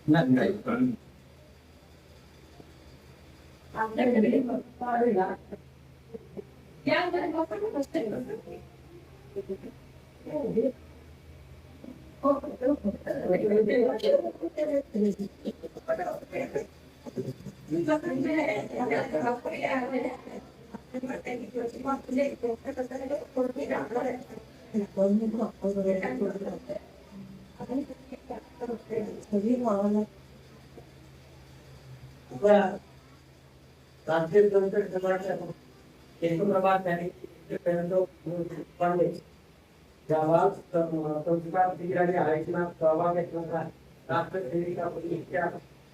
नाही आपल्याकडे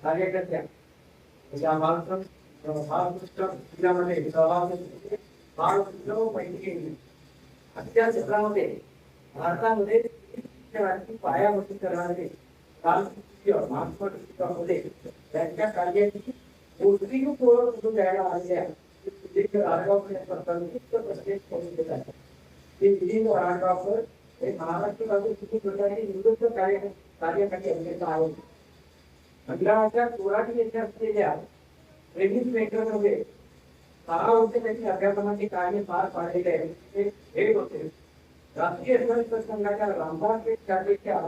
कार्यकर्त्या या महाराष्ट्र महाराष्ट्र जिल्ह्यामध्ये सहभागी महाराष्ट्र पैकी त्या क्षेत्रामध्ये भारतामध्ये पायाभरणी करणारे महाराष्ट्रामध्ये त्यांच्या कार्याची पौष्टिक ओळख करून द्यायला आलेली आहे. महाराष्ट्र प्रकारे निवृत्त कार्यकारी अभिनेता आहेत. मंडळाच्या कोराडी येथे असलेल्या ट्रेनिंग सेंटरमध्ये 6 वर्षे त्यांनी अध्यापनाचे कार्य पार पाडलेले आहे. हे होते राष्ट्रीय स्वयंसेवक संघाच्या रामदासपेठ शाखेच्या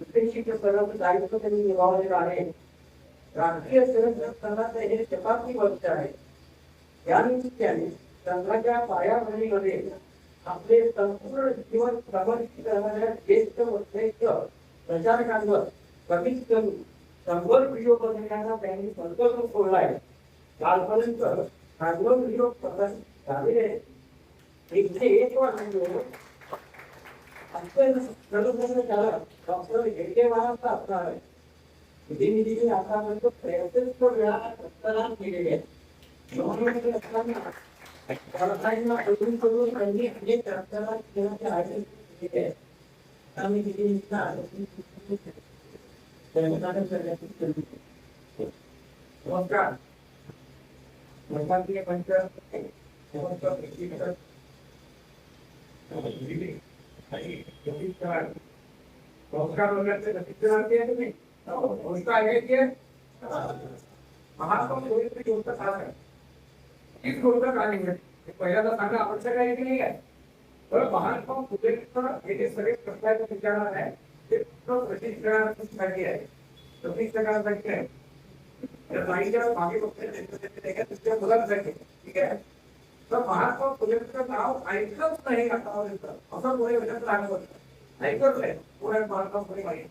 उद्देशिक सर्व दायित्व त्यांनी निभावलेलं आहे. राष्ट्रीय स्वयंसेवक संघाचं हे शताब्दी वर्ष आहे. या निमित्ताने संघाच्या पायाभरणीमध्ये आपले संपूर्ण जीवन समर्पित करणाऱ्या ज्येष्ठ वरिष्ठ प्रचारकांवर कमीत कमी 100 व्हिडिओ बनवण्याचा त्यांनी संकल्प सोडला आहे. कालपर्यंत 100 व्हिडिओ प्रदर्शित झालेले 101 वर्षांमध्ये डॉक्टर हेडगेवारांचा असणार आहे. विधिनिधी आतापर्यंत 63 वेळा रक्तदान केलेले आहे. असताना करून त्यांनी अनेक रक्तदान केल्याचे आयोजन केले आहे. आम्ही नमस्कार पंच नमस्कार वर्गाचे प्रशिक्षणार्थी आहे तुम्ही गोष्ट आहे की महात्मा फुलेंची गोष्ट सांगा. हीच गोष्ट काय नाही पहिल्यांदा सांगा आवश्यक आहे की नाही आहे. तर महात्मा फुलेंचं हे जे सगळे प्रश्नाचे विचारणार आहे ते प्रशिक्षणार्थी आहे. प्रशिक्षणासाठी आहे त्या जाईच्या मागे बघते मुलांसाठी ठीक आहे. तर महात्मा फुलेंचं नाव ऐकलंच नाही आतापर्यंत असं पुढे लागत होतं. ऐकत नाही पुढे महात्मा फुले माहिती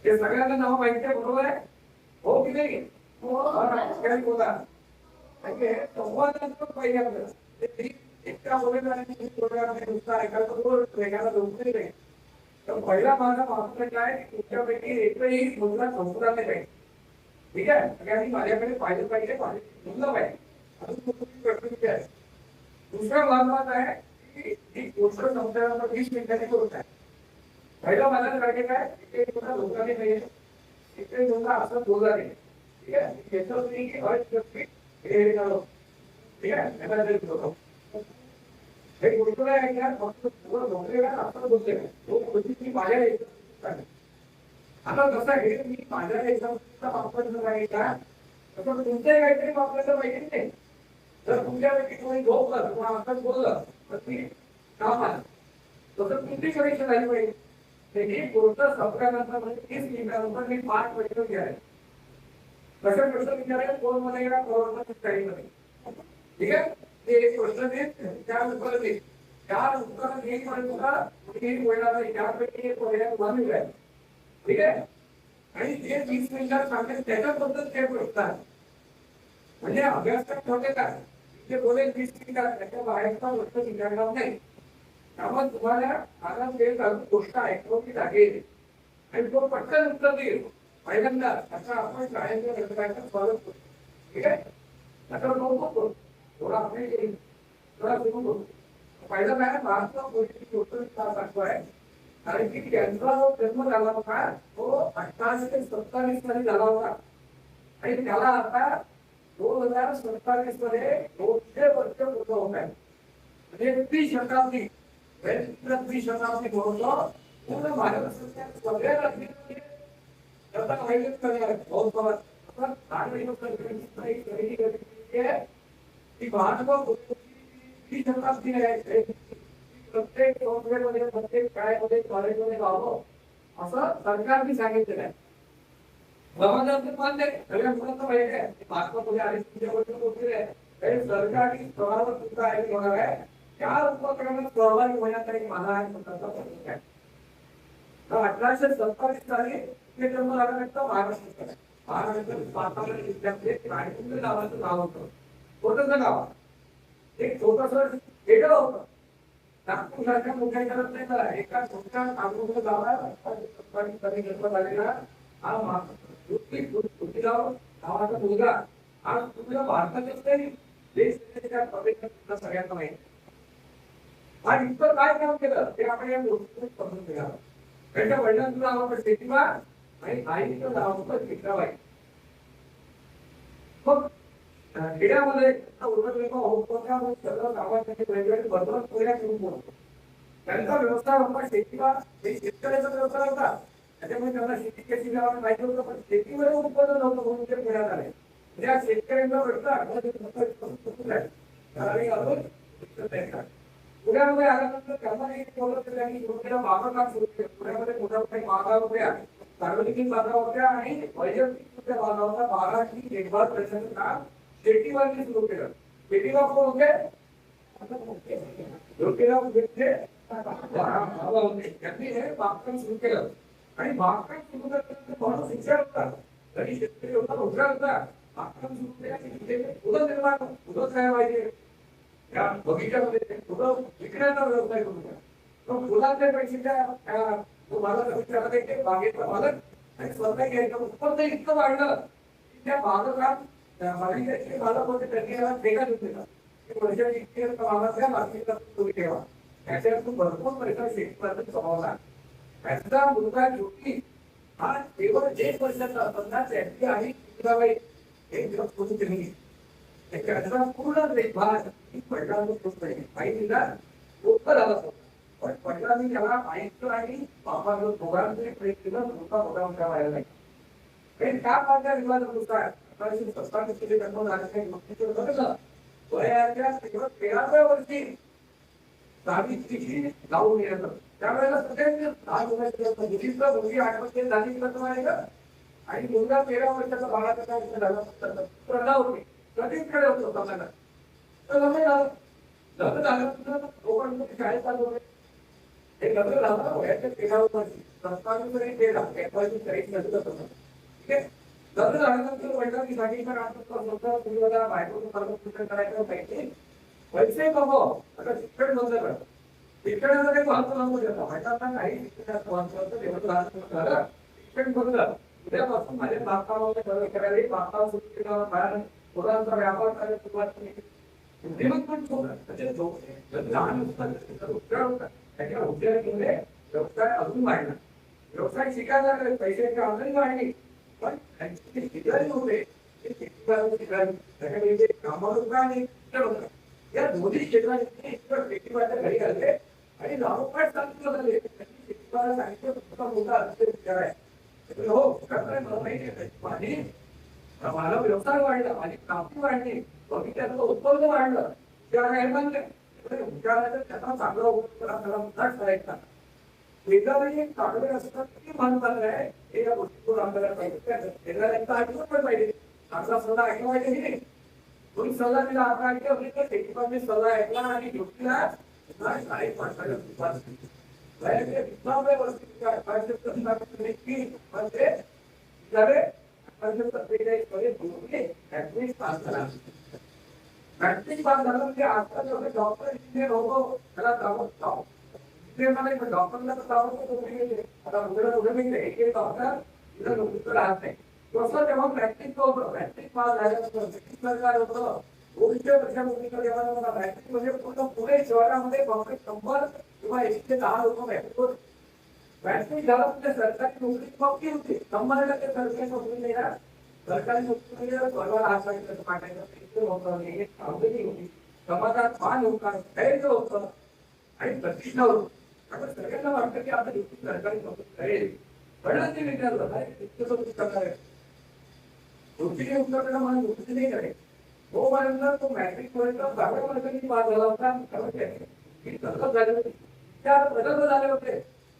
ते सगळ्यांना नाव माहिती आहे. बरोबर आहे हो की नाही. बोला संवादात्मक पाहिजे आपल्याला एका वेगाला दोन नाही. तर पहिला माझा महात्मा काय तुमच्यापैकी एकही मुलगा संस्कृत नाही. ठीक आहे सगळ्यांनी माझ्याकडे पाहिलं पाहिजे मुलं पाहिजे आहे. दुसरा महत्वाचा आहे की ही गोष्ट संस्थांना 20 मिनिटांनी करून आहे. पहिला माझा काय काय लोकांनी पाहिजे इकडे लोक असं बोलला नाही. ठीक आहे याचं ठीक आहे हे गोष्ट आहे यार फक्त असं बोलते माझ्या आता कसं आहे मी माझ्या वापर आहे का तसं तुमच्याही काहीतरी वापरायला पाहिजे नाही. जर तुमच्यापैकी कोणी झोपलं किंवा असंच बोललं तर ती काम आलं तसं तुमची परीक्षा झाली पाहिजे. ही गोष्ट संपल्यानंतर म्हणजे 30 मिनिटानंतर मी 5 प्रश्न विचारायचे. कशा प्रश्न विचारायला कोण मध्ये येणार कोरोना स्टडीमध्ये ठीक आहे. ते एक प्रश्न देत चार उत्तर देत चार उत्तर एक पर्यंत त्यापैकी एक पर्याय मानून आहे. ठीक आहे आणि जे 20 मिनिटात सांगते त्याच्याबद्दल ते प्रश्न म्हणजे अभ्यासक्रम ठेवते काय ते बोलेल 20 मिनिटात त्याच्या बाहेरचा प्रश्न विचारणार नाही. त्यामुळे तुम्हाला आता ते गोष्ट ऐकतो की लागेल आणि तो पटकन उत्तर देईल. पहिल्यांदा आता आपण शाळेच्या घटकांचा स्वागत करतो. ठीक आहे आता नको थोडा आपले थोडा सुरू पहिला काय महात्मा गोष्टी गोष्ट सांगतो आहे. कारण की त्यांचा जो जन्म झाला होता तो 1827 मध्ये झाला होता आणि त्याला आता 2027 मध्ये 200 वर्ष पूर्ण होत आहे. म्हणजे त्रिशताब्दी त्रिशताब्दी पूर्ण भारत सगळ्या पाहिजेच करणार बहुत पवार पण काही लोक खरेदी करते ती महात्मा ही शताब्दी आहे प्रत्येक संस्थेमध्ये प्रत्येक शाळेमध्ये कॉलेजमध्ये जावं असं सरकारने सांगितलेलं आहे. समाजाचं पण ते सगळ्या मुलांना माहिती आहे महात्मा फुले आणि सरकारी स्तरावर सुद्धा आहे होणार आहे त्या उपक्रमात सहभागी होण्याचा एक माझा आहे. 1827 साली ते जन्म झाल्यानंतर महाराष्ट्रात सातारा जिल्ह्यातले रायकुंड गावाचं नाव होतं. छोटंसं गाव एक छोटंसं खेडं होतं. नागपूर सारख्या मोठ्या करत नाही का एका छोट्या नागपूरच्या गावात जन्म झालेला हा गावाचा मुलगा आज तुला भारतातच नाही देश सगळ्यांना माहिती आणि इतर काय काम केलं ते आपण या गोष्टी समजून घ्यावं. त्यांच्या वडिलांचं नाव होतं शेतीबा आणि आईचं नाव होतं चित्राबाई. मग खेड्यामध्ये सगळं गावासाठी वेगवेगळे बदल पुढे सुरू होतो. त्यांचा व्यवसाय होता शेतीबा हे शेतकऱ्याचा व्यवसाय होता. त्याच्यामुळे त्यांना शेती कशी करावी माहिती होतं पण शेतीमध्ये उत्पादन होतं म्हणून ते पुण्यात आले. त्या शेतकऱ्यांना पुण्यामध्ये आल्यानंतर त्यांनी बागा काम सुरू केलं. पुण्यामध्ये मोठ्या मोठ्या बागा होत्या सार्वजनिक बागा होत्या आणि वैयक्तिक बागा होत्या. बागाची देखभाल करण्याचं काम शेतीवाल्यांनी सुरू केलं. शेतीला कोण होते त्यांनी हे बागकाम सुरू केलं आणि बागकाम सुरू केल्यानंतर शिक्षण होता तरी शेतकरी होता रोजगार होता. बागकाम सुरू केल्याने फुलं निर्माण फुलं काय पाहिजे त्या बगीच्यामध्ये फुलं विकण्याचा व्यवसाय करू द्या. तो फुलाचे पैसे बागेचा मालक आणि स्वतः घ्यायचं उत्पन्न इतकं वाढलं की त्या बागकाम मालक होते त्यांनी याला भेगा देऊन दिला वर्षाची इतके मालाच्या मार्केटला तुम्ही ठेवा. त्याच्यातून भरपूर पैसा शेतकऱ्याचा कमावला. त्यांचा मुलगा ज्योती हा केवळ 1 वर्षाचा असताना त्यांची आई चित्राबाई एक दिवस करून दिली. त्याचा पूर्ण देखभाल वडिलांना खूप आई तिला उत्तर झाला असतो पण वडिलांनी त्याला आईचं आणि बाबांचं दोघांचे प्रयत्न मोठा मोठा मोठा व्हायला नाही. त्या माझ्या विवादानुसार 1827 जन्म झाल्याच्या वयाच्या 13व्या वर्षी सावित्रीची जाऊन येतं. त्यावेळेला सगळ्यांनी मुलीचं मुलगी 8 वर्षे झाली का आणि मुलगा 13 वर्षाचा बाळाचा काय झाला प्रधा होती कधीकडे होतो समाजात तर लग्न झालं. लग्न झाल्यानंतर दोघांमध्ये शाळेत चालू होते. हे लग्न झालं वयाच्या 13व्या वर्षी संस्थांमध्ये ते ठीक आहे. लग्न झाल्यानंतर वडिलांनी सांगितलं तुम्हाला बायकोचं करायचं पाहिजे पैसे कमव आता शिक्षण बंद कर. शिक्षणाचं काही महत्व नको देता महिलांना काही शिक्षणाचं महत्व झालं शिक्षण बंद उद्यापासून माझ्या बापामध्ये करायला बापा बाहेर मुलांचा व्यापार करायला सुरुवात केली. लहान त्याच्या उद्योगामुळे व्यवसाय अजून वाढला. व्यवसाय शिकायला पैशाची आमदानी वाढली पण त्यांची शिकायला होते कामावर या दोन्ही क्षेत्रांनी शेतीमाच्या घरी आले आणि लागोपाठ सांगितलं झाले शेतीमाला सांगितलं मोठा विचार आहे हो माझी मला व्यवसाय वाढला माझी कापणी वाढली बगीच्याचं उत्पन्न वाढलं त्या विचारायचं त्याचा चांगला उपचार करायचा. शेजारी चांगले असतात किती महत्वाचं आहे हे या गोष्टीतून आपल्याला पाहिजे. शेजाऱ्यांचा ऐकलं पण पाहिजे. आपला सल्ला ऐकला पाहिजे नाही. तुम्ही सल्ला दिला आपण ऐकलं तर शेतीमध्ये सल्ला ऐकला आणि युक्तीला शाळेत पाठवायला प्रॅक्टिस पास झालं म्हणजे आजकाल डॉक्टर इंजिनियर होतो त्याला डॉक्टरला तर आता एक डॉक्टर राहत नाही तसं तेव्हा प्रॅक्टिस होतं. प्रॅक्टिस पास झाल्यानंतर काय होतं 200 वर्षापूर्वीच्या जमान्यात प्रॅक्टिस म्हणजे पूर्ण पुणे शहरामध्ये फक्त 100 किंवा 110 लोक प्रॅक्टिस झालं म्हणजे सरकारी नोकरी पक्की होती. 100 टक्के सरकारी नोकरी नाही ना सरकारी नोकरी परवा हातायचं पाठायचं होती. समाजात मान होता धैर्य होतं आणि प्रतिष्ठा होतं. आता सगळ्यांना वाटतं की आता सरकारी नोकरी करेल वडिलांनी विचारलं काय इतकं करणार आहे गोष्टीने उत्तर देणं मला गोष्टी नाही करे तो म्हणला तो मॅट्रिक पर्यंत 12व्या वर्गाने पास झाला होता की तसं झालं त्या प्रकल्प झाले होते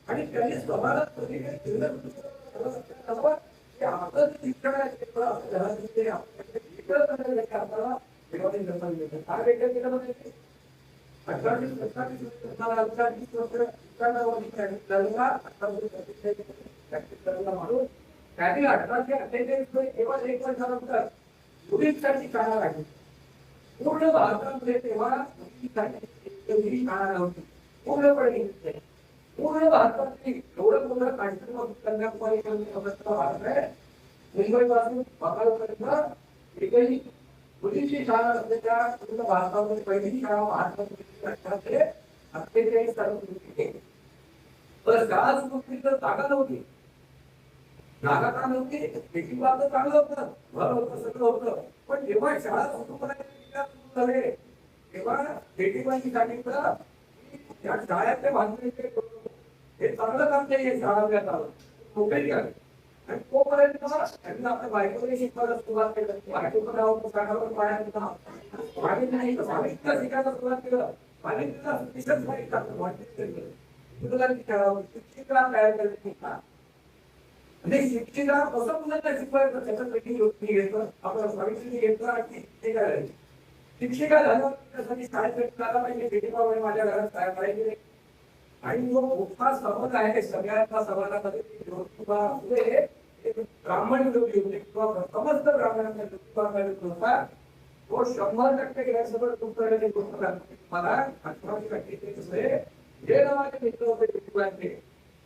आणि त्यांनी समाजात शिक्षण म्हणून त्यांनी 1848 तेव्हा 1 वर्षानंतर मुलींसाठी शाळा लागली पूर्ण भारतामध्ये तेव्हा मुलींसाठी शाळा नव्हती पूर्णपणे पूर्ण भारतातली एवढं पूर्ण कन्याकुमारी भारत आहे मुंबईपासून बंगालपर्यंत एकही मुलींची शाळा असल्याच्या पूर्ण भारतामध्ये पहिली शाळा महाराष्ट्रामध्ये 48 साली तर शाळा सुरू जागा नव्हती जागा का नव्हती त्याची बाब चांगलं होतं घर होतं सगळं होतं पण जेव्हा शाळा सुरू करायला झाले तेव्हा बेटीबाईंनी सांगितलं या शाळेतले बांधणीचे हे चांगलं काम नाही शाळा आलं कुठेही आलं आणि तोपर्यंत त्यांनी आपल्या बायकोने शिकवायला सुरुवात केली बायकोचं नाव पुस्तकावर पाण्यात नाही साहित्य शिकायला सुरुवात केलं पाण्याचा शिक्षण शिक्षिका तयार करते म्हणजे शिक्षिका कसं मुलांना शिकवायचं त्याच्यापैकी मी घेतलं आपलं सावित्री घेतलं आणि ते करायचं शिक्षिका झालं त्यासाठी शाळेत आला पाहिजे बेटीबाई माझ्या घरात तयार पाहिजे आणि जो मोठा समाज आहे सगळ्यांचा समाजामध्ये ज्योतिबा ब्राह्मण होते किंवा समस्त ब्राह्मणांना ज्योतिबा तो 100% गैरसमज तुमच्याकडे मला 1848 जे नावाचे मित्र होते ज्योतिबांचे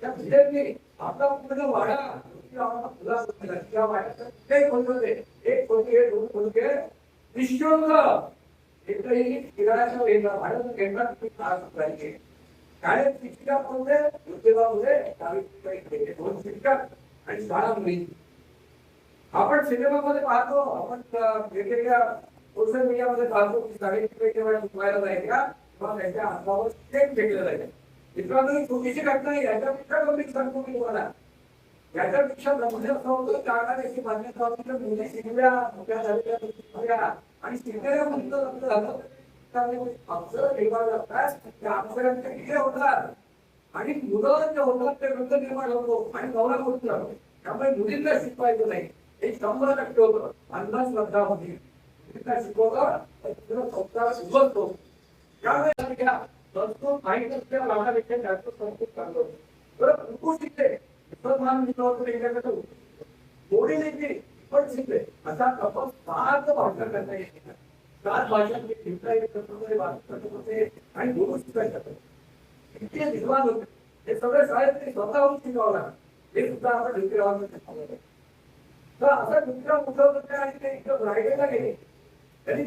त्या विद्यार्थी आपला पूर्ण वाडा त्या वाड्यात ते बोलत एक खोके 2 खोके निश्चित एकही किराण्याच्या वेगळा भाड्याचं केंद्रात पाहिजे शाळेत शिक्षिका होते ज्योतिबा होते 2 शिक्षक आणि 12 मुली आपण सिनेमामध्ये पाहतो आपण वेगवेगळ्या सोशल मीडियामध्ये पाहतो की सावित्रीबाई वेळा शिकवायला जायचे का किंवा त्यांच्या हातावर स्टेप फेकलं जायचं मित्रांनो चुकीची घटना आहे याच्यापेक्षा गंभीर सांगतो मी तुम्हाला याच्यापेक्षा गंभीर असं होतं त्याला त्याची मान्यता होती तर मुली शिकल्या मोठ्या झालेल्या आणि शिकलेल्या मुलीचं झालं अक्षर निर्माण करतात त्या अक्षरांचे किती होतात आणि मुलं जे होतात ते वृद्ध निर्माण होतो आणि नवरा होत राहतो त्यामुळे मुलींना शिकवायचं नाही हे 100% होतं अंधश्रद्धा होती मुलींना शिकवलं तर संस्कार उघडतो त्यामुळे संस्कृत माहीत असलेल्या लावण्यापेक्षा जास्त संस्कृत चांगलं बरं कुठून शिकते मुसलमान मित्रांकडे थोडी नाही पण शिकले असा कपल 7 भाषा करता येते 7 भाषा होते आणि बोलू शिकायचं इतके विद्वान होते हे सगळे शाळेत स्वतःहून शिकावं लागलं हे सुद्धा आपण ढुकीरावांमध्ये तर असा ढुकीराव उठवलं आणि ते इकडं रायगडला गेले त्यांनी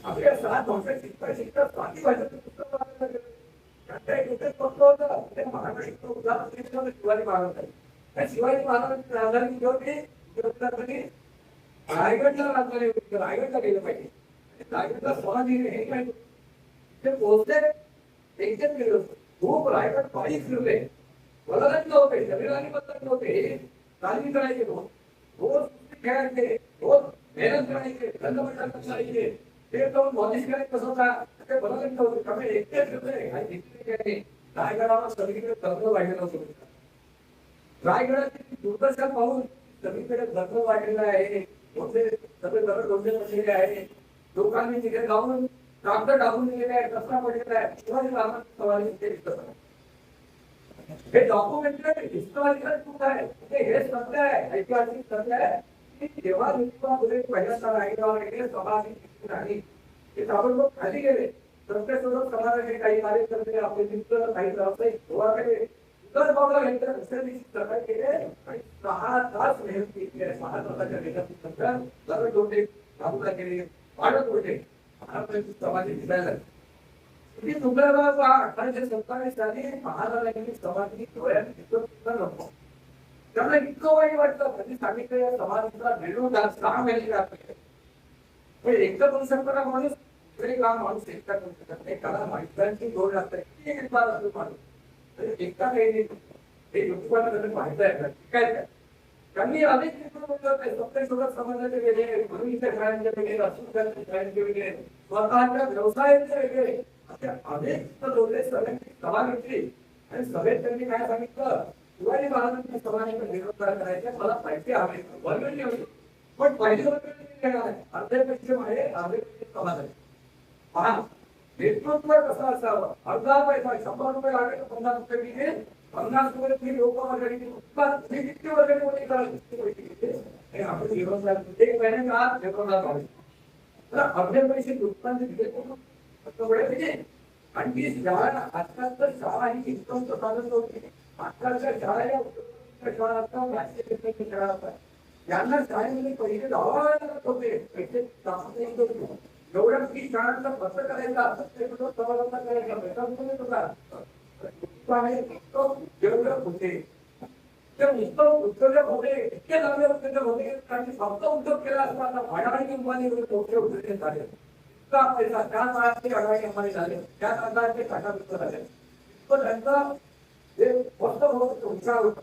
आपल्या 7 भाषा शिकता 7 भाषेचं पुस्तक वाचायला गेलं होतं ते महाराष्ट्र उदाहरण शिवाजी महाराज आहे शिवाजी महाराजांची राजधानी होती रायगडला राजधानी होती रायगडला गेलं पाहिजे रायगडला स्वाधी हे काय ते पोहोचले टेन्शन गेलं खूप रायगड पायी फिरले बलदंड होते शरीराने बदलत होते तालीम करायचे रोज खेळायचे रोज मेहनत करायचे दंडमंडळ करायचे ते जाऊन मॉलिश करायचं कसं होता ते बलदंड होते त्यामुळे एकटे फिरले रायगडाला सगळीकडे धर्म वाढलेलं होतं रायगडाची दुर्दशा पाहून सगळीकडे धर्म वाढलेला आहे मोठे सगळे दगड डोंबे बसलेले आहे लोकांनी तिकडे जाऊन कागद टाकून दिलेले आहे रस्ता पडलेला आहे शिवाजी महाराजांची सवारी हे डॉक्युमेंटरी हिस्टॉरिकल बुक आहे हे सत्य आहे ऐतिहासिक सत्य आहे की जेव्हा पहिल्यांदा रायगडावर गेले सभा आणि ते ताबडतोब खाली गेले सत्तेसोबत समाजाचे काही कार्यकर्ते आपले मित्र काही व्यावसायिक गोळा केले तर बाबा यांच्या दुसऱ्या दिवशी सकाळी केले आणि 6 तास मेहनत केली 6 तासाच्या मेहनतीनंतर दगड डोंबे बाजूला केले वाढत होते समाधी दिसायला लागली तुमच्या 1827 साली महाराजांनी समाधी नको त्यामुळे इतकं वाईट वाटतं त्यांनी सांगितलं या समाधीचा विरोध 6 महिने लागले पण एकदा करू शकतो माणूस तरी काम माणूस एकटा करू शकत नाही त्याला माहिती जोड लागतं माणूस एकटा काही हे युक्तिवाद माहित आहे काय त्यांनी अनेक सप्तशोधक समाजाचे वेगळे गुरुच्या शाळांचे वेगळे अस्पृश्यांच्या शाळांचे वेगळे स्वतःच्या व्यवसायाचे वेगळे असे अनेक लोक सगळ्यांची सभा घेतली आणि सभेत त्यांनी काय सांगितलं शिवाजी महाराजांच्या सभांचा विरोध करायचा मला पैसे हवे वर्गणी होते पण पाहिजे अर्धे पैसे माझे अर्धे पैसे सभा झाले पहा नेतृत्व कसं असावं अर्धा पैसा 100 रुपये लागले तर 50 रुपये दिले 50 रुपये ती लोक वर्गणी किती वर्गणी होती कारण आपण विरोधात एक महिने का विरोधात तर अर्धे पैसे लोकांचे दिले म्हणजे आणि ती शाळा आजकाल तर शाळा ही इतकं स्वतंत्र होती आजकालच्या शाळा या शाळा असतात यांना शाळेमध्ये पैसे लावावे लागत होते पैसे एवढ्या की शाळांना बंद करायचा समाजांना करायचा जेवढं होते ते नुसतं उद्योजक होते इतके चांगले उद्योजक होते कारण फक्त उद्योग केला असता आता अडाणी अंबानी मोठे उद्योजक झाले इतका पैसा त्या काळात अडाणी अंबानी झाले त्या काळात ते टाटा बिर्ला झाले पण त्यांचा जे फक्त उत्साह होता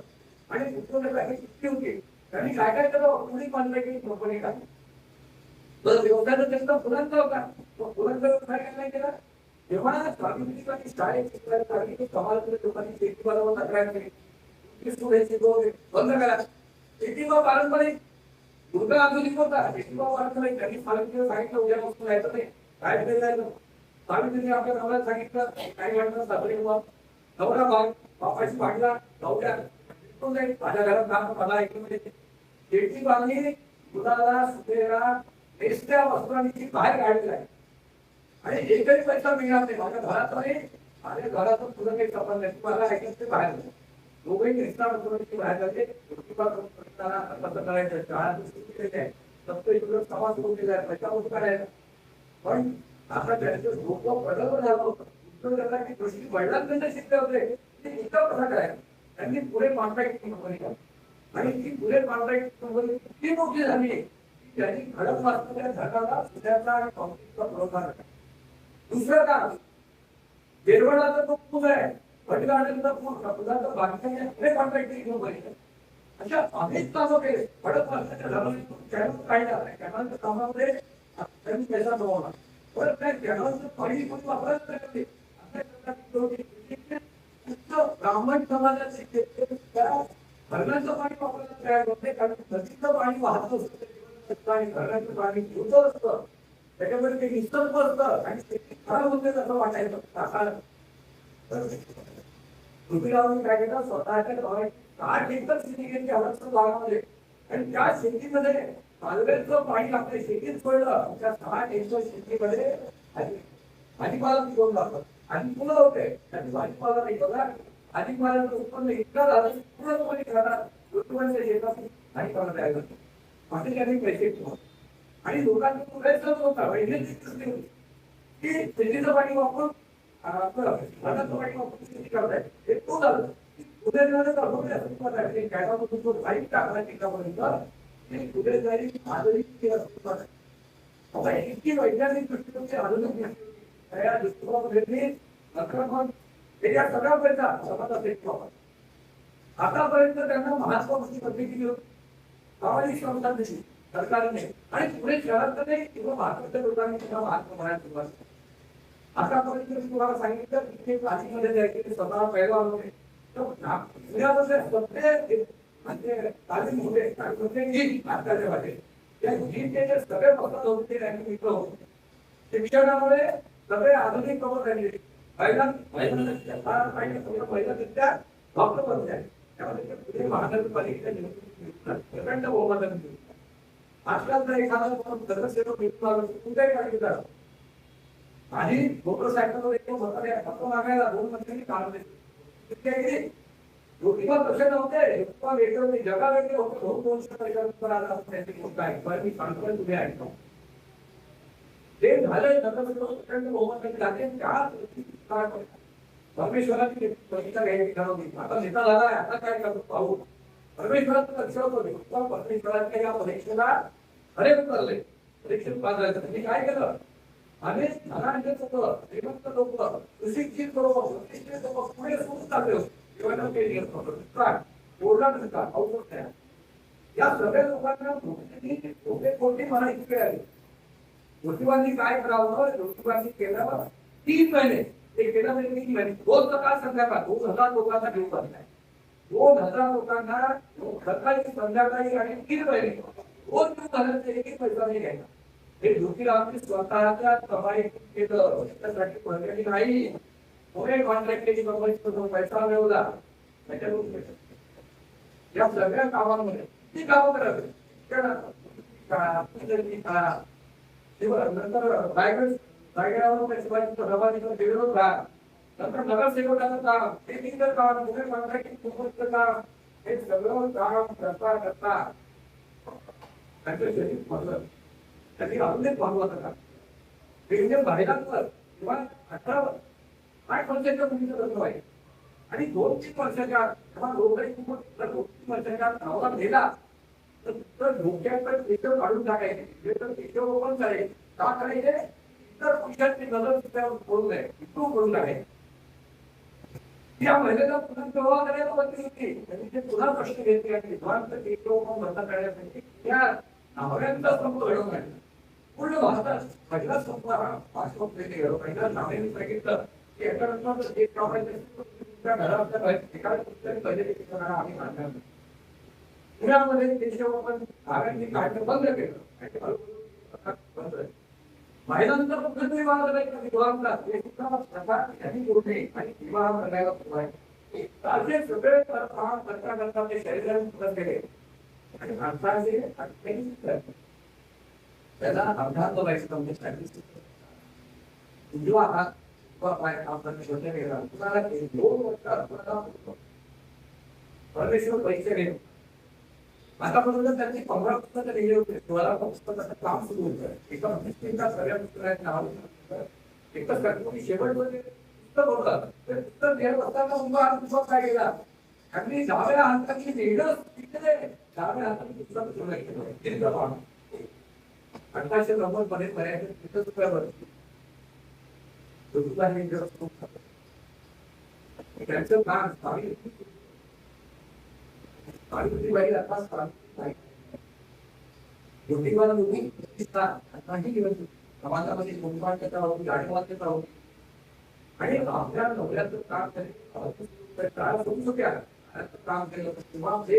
आणि उद्योजकांची किती होती त्यांनी काय काय केलं कुणी मानलं की कंपनी काय तर व्यवसायाचा त्यांचा बुलंद होता बुलंद व्यवसाय काय केला जेव्हा स्वामींनी शाळेत समाजातील लोकांनी शेतीमालावर तक्रार केली बंद करा शेतीमाल पारंपरिक दुर्गा आधुनिक होता शेतीमाल पारंपरिक त्यांनी स्वामींनी सांगितलं उद्यापासून जायचं नाही काय करायचं स्वामींनी आपल्या नवऱ्याला सांगितलं काय म्हणतात सापडे नवरा बापाची भांडला नवऱ्या माझ्या घरात काम मला ऐकून शेती बांधली दुधाला सुतेला एसट्या वस्त्रांची बाहेर काढलेला आहे आणि एकही पैसा मिळणार नाही माझ्या घरात नाही माझ्या घरातून तुला काही संबंध नाही मला ऐकलं ते बाहेर दोघेही निष्ठा वस्त्रांची बाहेर जाते करायचं शाळा समाज करून दिला पैसा होत करायचा पण आता त्यांचं लोक प्रगल्भ झालं होतं उद्योजकांची दृष्टी वडिलांकडनं शिकले होते ते इतकं कसं करायचं त्यांनी पुढे कॉन्ट्रॅक्ट कंपनी आणि ती पुढे कॉन्ट्रॅक्ट कंपनी इतकी मोठी झाली त्यांनी खडक वाचलेल्या झाडाला सुधारला आणि कॉन्क्रीटचा पुरवठा दुसरं काम जेरवणाचा तो पूल आहे फटगार्डनचा पूल बांधकामाचे कॉन्ट्रॅक्ट घेऊन बघितलं अशा अनेक कामं केले खडक वाचल्याच्या झाडाला काढला कॅनलच्या कामामध्ये त्यांनी पैसा मिळवला परत काय कॅनलचं पाणी कोणी वापरत नाही ब्राह्मण समाजाचे धरणाचं पाणी वापरायला तयार होते कारण नदीचं पाणी वाहत असतं आणि धरणाचं पाणी होत असतं त्याच्यामध्ये ते निसर्ग असतं आणि शेती खराब होते असं वाटायचं पृथ्वीरावांनी काय केलं स्वतःच्या 8 एकर शेती घेतली अवस्था भागामध्ये आणि त्या शेतीमध्ये कालव्याचं पाणी लागतं शेतीत पडलं त्या 8 एकर शेतीमध्ये भाजीपाला पिकवून लागतं आणि फुलं होते आणि भाजीपाला नाही बघा भाजीपाल्याचं उत्पन्न इतकं झालं पूर्णपणे घरात ऋतुवांच्या शेतात भाजीपाला तयार करतो बाकीच्याने पैसे आणि लोकांचा प्रयत्न होता की शेतीचं पाणी वापरून पाण्याचं पाणी वापरून शेती करताय हे तो झालं उद्या टाकला पिकापर्यंत उद्या जाईल आधुनिक आता इतकी वैज्ञानिक दृष्टिकोनची आधुनिक या दृष्टिकोनामध्ये या सगळ्या पैसा समाजात आतापर्यंत त्यांना महात्मा पद्धती सामाजिक क्षमता दिली सरकारने आणि पुढे शहरात नाही किंवा महाराष्ट्राच्या लोकांनी सुद्धा महात्मा म्हणायला सुरुवात आतापर्यंत मी तुम्हाला सांगितलं की नाशिकमध्ये जायचे स्वतः पहिला होते म्हणजे तालीम होते भारताच्या वाटे या गीतेचे सगळे पसंत होते शिक्षणामुळे सगळे आधुनिक कमत झाले पहिल्यांदा डॉक्टर बनले त्यामध्ये महानगरपालिकेच्या बहुमत आजकाल एखादा सदस्य कुठेही काढली आणि मोटरसायकल मागायला 2 वर्षांनी काढले लोकपाल तसे नव्हते जगावेगळे होते 2 वर्ष मी सांगतोय तुम्ही ऐकतो ते झाले बहुमत लागले त्या परमेश्वराची परीक्षा घ्यायची ठरवली आता नेता झाला आता काय करतो पाहू परमेश्वराचं लक्ष होतं परमेश्वराच्या या परीक्षेला अरे चालले परीक्षेत पास झालं त्यांनी काय केलं अनेक धनांचे लोक श्रीमंत लोक सुशिक्षित लोक प्रतिष्ठित लोक पुढे सुरू टाकले किंवा काही ओरडा नसता औषध नाही या सगळ्या लोकांना कोणती मला इतके आले ज्योतिबांनी काय करावं ज्योतिबांनी केलं 3 महिने ते केलं म्हणजे 3 महिने 2 सकाळ संध्याकाळ 2000 लोकांना घेऊन बसलाय 2000 लोकांना सकाळी संध्याकाळी आणि 3 महिने रोज घालायचं एक पैसा नाही घ्यायचा हे ज्योतिरावांनी स्वतःच्या कमाई केलं त्यासाठी पडलेली नाही पुणे कॉन्ट्रॅक्टची कंपनी पैसा मिळवला त्याच्यातून या सगळ्या कामांमध्ये ती कामं करावी नंतर रायगडावर विरोध राहा नंतर नगरसेवकाचं काम ते काम पुणे कॉन्ट्रॅक्टिंग काम हे सगळं काम करता करता त्यांचं शरीर भरलं त्यांनी अजून एक भागवत का महिलांवर किंवा 18-8 वर्षाच्या मुलीचं लग्न आहे आणि 2-3 वर्षाच्या किंवा 2-3 वर्षाच्या नवरा गेला तर डोक्याकडे केशव काढून टाकायचे केशव ओपन करायचे का करायचे इतर पुरुषांची नजर त्यावर पडू नये इतकं पडून टाकायचे या महिलेला पुन्हा तेव्हा करायला बदली होती त्यांनी ते पुन्हा कष्ट घेतले आणि विद्वांत केशव ओपन भरता करण्यासाठी त्या नवऱ्यांचा संप घडवून काढला पूर्ण भारतात पहिला संप हा पासपोर्ट घडवून पहिला नावाने सांगितलं की याच्यानंतर एक त्या घरातल्या एका पहिले आम्ही मानणार पुण्यामध्ये केशव ओपन नावांनी काढणं बंद केलं महिलांचा पद्धती विवाहाला त्यांनी पुढे आणि विवाह करायला सुरुवात असे सगळे काम करता करता ते शरीराने केले आणि माणसाचे त्याला अपघात व्हायचं विवाह आपण शोधले गेला तुम्हाला 2 वर्ष परमेश्वर पैसे गेले आतापर्यंत त्यांनी 15 पुस्तकं लिहिली होती 12 पुस्तकाचं काम सुरू होतं एका पुस्तकाच्या सगळ्या पुस्तकांचं नाव एकच करतो शेवटमध्ये पुस्तक होतं ते पुस्तक लिहित असताना पुस्तक काय केला आणि डाव्या हाताची लिहिलं तिकडे डाव्या हाताने पुस्तक सुरू केलं दीर्घ 1890 मध्ये पर्यंत तिथं रुपयावर त्यांचं काम समाजामध्ये आणि आपल्या नवऱ्याचं काम काम केलं किंवा जे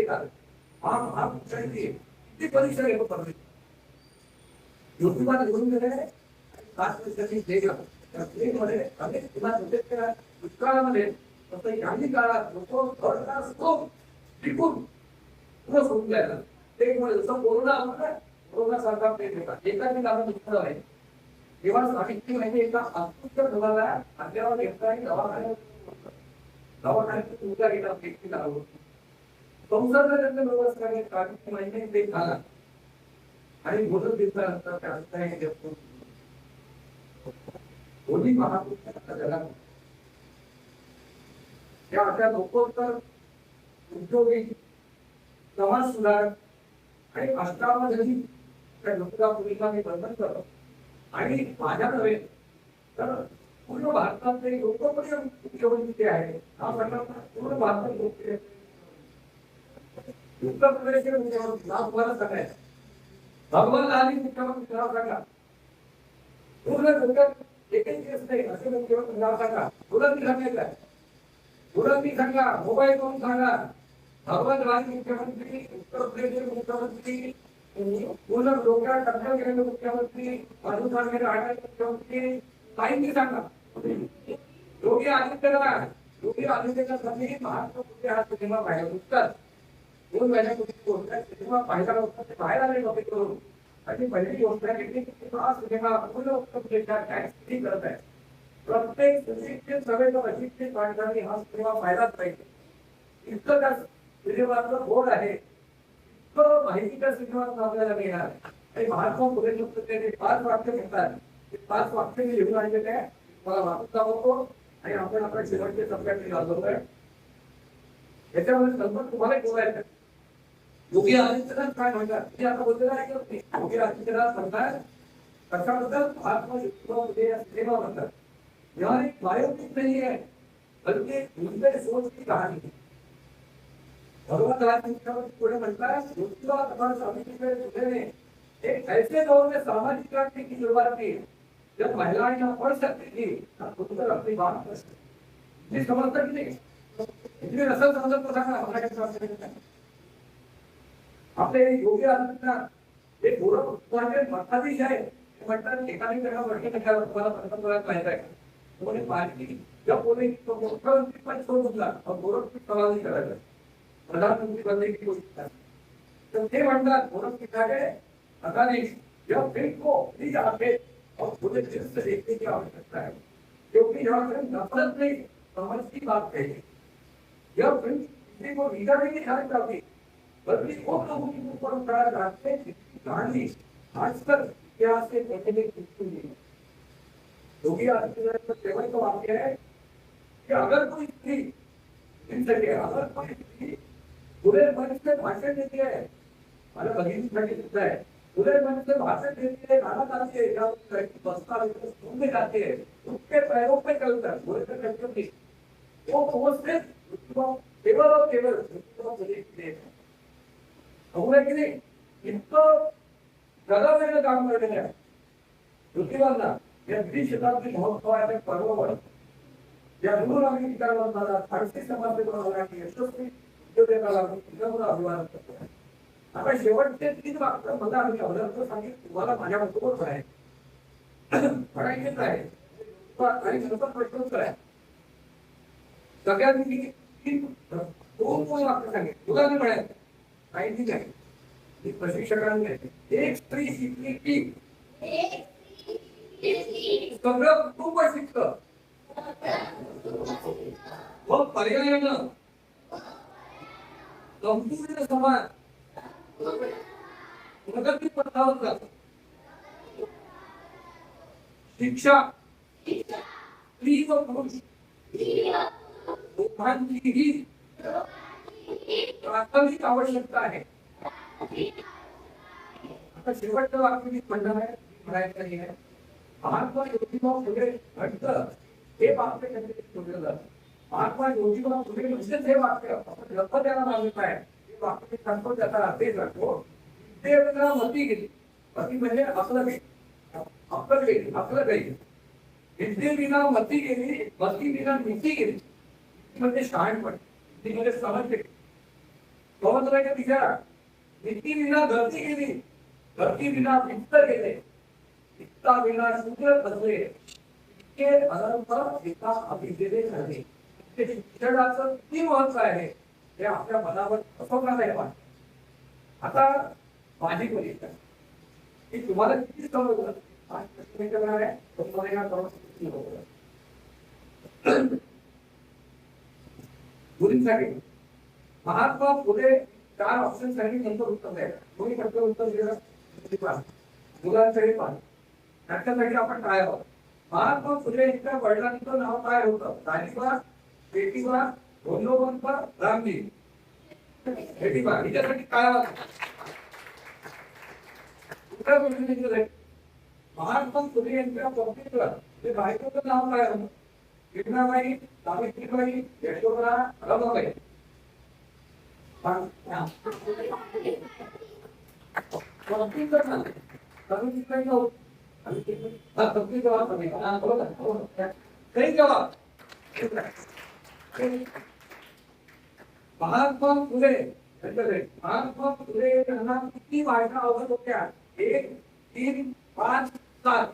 हा किती परीक्षा घेतो परत ज्योतिबाला घेऊन गेले 7 वर्षांनी दुष्काळामध्ये काही काळात लोक टिकून सोडून द्यायला ते जसं कोरोना सारखा एकाने कारण दुष्काळ आहे तेव्हा साहित्य म्हणजे एका अत्युत्तर मुलाला आपल्याला घेता आणि दवाखान्यात तुमच्या गेला संसर्ग त्यांना व्यवस्था काही महिने ते झाला आणि बोलत दिसल्यानंतर त्या होली महापुरुषाच्या जगात त्या अशा लोकोत्तर उद्योगी समाज सुधारक आणि अष्टावधी त्या लोका पुरीला मी बंधन करत आणि माझ्या नव्हे तर पूर्ण भारतातले लोकप्रिय मुख्यमंत्री ते आहे हा प्रकार पूर्ण भारतात लोकप्रिय उत्तर प्रदेशचे मुख्यमंत्री नाव तुम्हाला सांगायचं भगवान आली मुख्यमंत्री नाव सांगा पूर्ण जगात एकही केस नाही असे मुख्यमंत्री नाव सांगा बुलंदी सांगायचं बुलंदी सांगा मोबाईल करून सांगा भगवान राणी मुख्यमंत्री उत्तर प्रदेशचे मुख्यमंत्री पूर्ण डोक्यात टक्कर गेलेले मुख्यमंत्री मधुसागर राणे मुख्यमंत्री काहींनी सांगा योगी आदित्यनाथांनी महाराष्ट्र हा सिनेमा पाहिला नुकताच 2 महिन्यापूर्वी सिनेमा पाहिला होता ते बाहेर आले नव्हते करून आणि पहिली गोष्ट हा सिनेमा पूर्ण उत्तर प्रदेशात काय करत आहे प्रत्येक सुशिक्षित सगळे अशिक्षित माणसांनी हा सिनेमा पाहिलाच पाहिजे इतकं त्या सिनेमाचं बोर्ड आहे इतकं माहिती त्या सिनेमात आपल्याला मिळणार आणि महात्मा फुले ते 5 वाक्य घेतात ते 5 वाक्य मी लिहून आणलेले आहे मला वापस दाखवतो आणि आपण आपल्या शेवटच्या टप्प्यात गाजवतोय याच्यामध्ये संबंध तुम्हाला बोलायचं योगी आदित्यनाथ काय म्हणतात ते आता बोललेलं आहे की योगी आदित्यनाथ म्हणतात कशाबद्दल सिनेमा म्हणतात यार एक बायोपिक नाही आहे बल्कि उनके सोच की कहानी भगवत राजनीति पुढे म्हणतात ज्योतिबा फुले सावित्रीबाई फुले ने एक ऐसे दौर में सामाजिक क्रांति की शुरुआत की जब महिलाएं न पढ़ सकती थी न खुलकर अपनी बात कर सकती थी। समझता कि नहीं इतनी रसल समझत को सांगा हमारा क्या समझता है आपले योगी आदित्यनाथ एक गोरखपुराचे मठाधीश आहे म्हणतात एकाने त्यांना वर्ष कशाला तुम्हाला पंतप्रधान माहित आहे कोणी पाहिजे या कोणी मुख्यमंत्री पण सोडून और गोरखपुर सवाल करायचं प्रधानमंत्री बनने की कोशिश करते तो ते म्हणतात गोरखपुराचे अदानीश यह फिल्म को प्लीज आगे और पूरे दिल से देखने की आवश्यकता है क्योंकि यहाँ फिल्म नफरत नहीं समझ की बात कही यह फिल्म किसी को वीजा भी नहीं खाना चाहती बल्कि उन लोगों के ऊपर उतारा जाते हैं जिसकी कहानी आज तक इतिहास से पहले किसी नहीं योगी आदित्यनाथ का केवल तो वाक्य है कि अगर कोई स्त्री इन सके अगर कोई स्त्री पूरे मन से भाषण देती है हमारा भगिनी दिखता है पूरे मन से भाषण देती है गाना गाती है या बस्ता घूमने जाती है उसके पैरों पे चलता है पूरे से चलते नहीं वो सिर्फ केवल और केवल की नहीं इतकं जगावेगळं काम करलेलं आहे ज्योतिबांना या द्विशताब्दी महोत्सवाच्या पर्वावर या गुरुनानकीकरणाला फारसी समाजसेवकांनी यशस्वी उद्योजकाला अभिवादन करतो आता शेवटचे 3 वाक्य मला आम्ही अवलंब सांगितलं तुम्हाला माझ्या बरोबर आहे पडायचेच आहे आणि नंतर प्रश्नोत्तर आहे सगळ्यांनी 2 वाक्य सांगितले तुला नाही म्हणायचं काही ठीक आहे प्रशिक्षकांनी एक स्त्री शिकली की सगळं कुटुंब शिकतं मग पर्यायानं संपूर्ण समाज प्रगती पथावर जातो शिक्षा स्त्री व पुरुष दोघांची ही प्राथमिक आवश्यकता आहे आता शेवटचं वाक्य मी म्हणणार आहे म्हणायचं नाही आहे महात्मा ज्योतिबा फुले म्हणतं हे वाक्य त्यांनी ठेवलेलं महात्मा ज्योतिबा फुले म्हणजेच हे वाक्य आपण लप त्याला मागत आहे हे वाक्य सांगतो त्याचा अर्थ सांगतो देवना मती गेली मती म्हणजे आपलं काही विद्ये विना मती गेली मती विना नीती गेली म्हणजे शहाणपण ती म्हणजे समजते समजण्याच्या विचारा नीती विना धरती गेली धरती विना वित्त गेले वित्ता विना शूद्र बसले इतके अनंत एका अभिदेवे झाले ते शिक्षणाचं किती महत्व आहे हे आपल्या मनावर बसवणार आहे आता माझी गोष्ट की तुम्हाला किती समजलं मुलींसाठी महात्मा फुले 4 ऑप्शन साठी नंतर उत्तर द्यायला कोणी फक्त उत्तर दिलं मुलांसाठी पण त्याच्यासाठी आपण काय आहोत महात्मा फुले यांच्या वडिलांचं नाव काय होतं राजीबा बेटीबा धोंडोबा रामजी बेटीबा हिच्यासाठी काय महात्मा फुले यांच्या पत्नीला ते बायकोचं नाव काय होतं गिरणाबाई सावित्रीबाई यशोधरा रमाबाई महात्मा फुले महात्मा फुले यांना किती बायका आवडत होत्या 1 3 5 7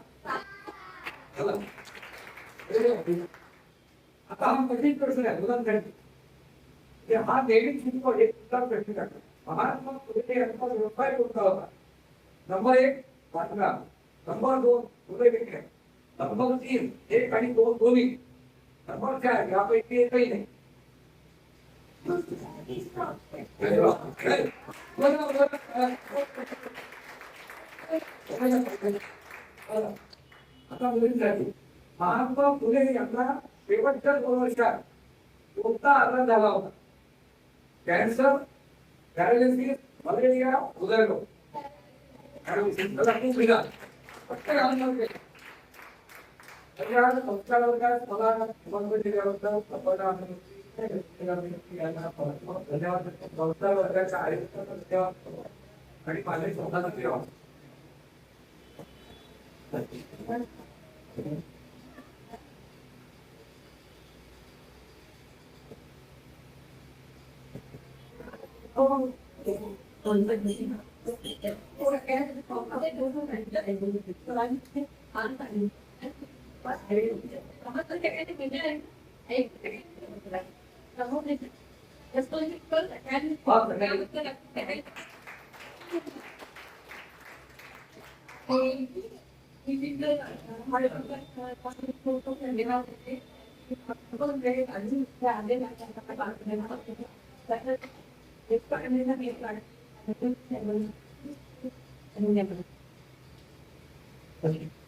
आता हा कठीण प्रश्न आहे मुलांसाठी हा नेहमी शिकतो एक प्रश्न टाकतो महात्मा फुले यांचा व्यवसाय कोणता होता नंबर 1 बांधकाम नंबर 2 फुले विक्री नंबर 3 1 आणि 2 दोन्ही नंबर 4 यापैकी एकही नाही आता मुलींसाठी महात्मा फुले यांना शेवटच्या 2 वर्षात कोणता आजार झाला होता कॅन्सर पॅरालिसिस मलेरिया हृदयरोग या संस्कार वर्गात मला मग दिल्याबद्दल धन्यवाद. संस्कार वर्गाच्या आयुष्य आणि माझे स्वतःचे Thank you.